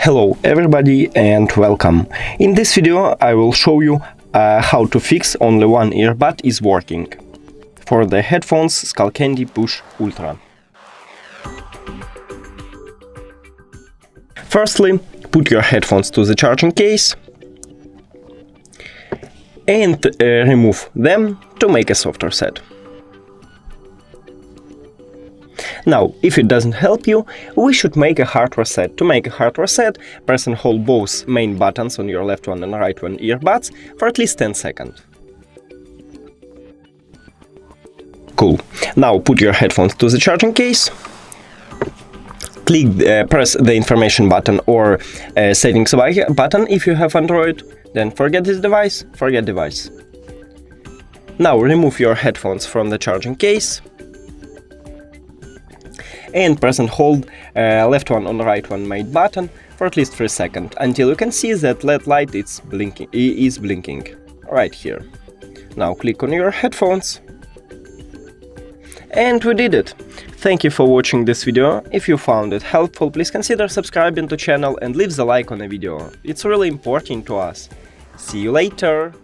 Hello everybody and welcome. In this video I will show you how to fix only one earbud is working for the headphones Skullcandy Push Ultra. Firstly, put your headphones to the charging case and remove them to make a soft reset. Now, if it doesn't help you, we should make a hard reset. To make a hard reset, press and hold both main buttons on your left one and right one earbuds for at least 10 seconds. Cool. Now put your headphones to the charging case. Press the information button or settings button if you have Android. Then forget this device, forget device. Now remove your headphones from the charging case. And press and hold left one on right one main button for at least 3 seconds until you can see that LED light is blinking right here. Now click on your headphones. And we did it! Thank you for watching this video. If you found it helpful, please consider subscribing to the channel and leave the like on the video. It's really important to us. See you later!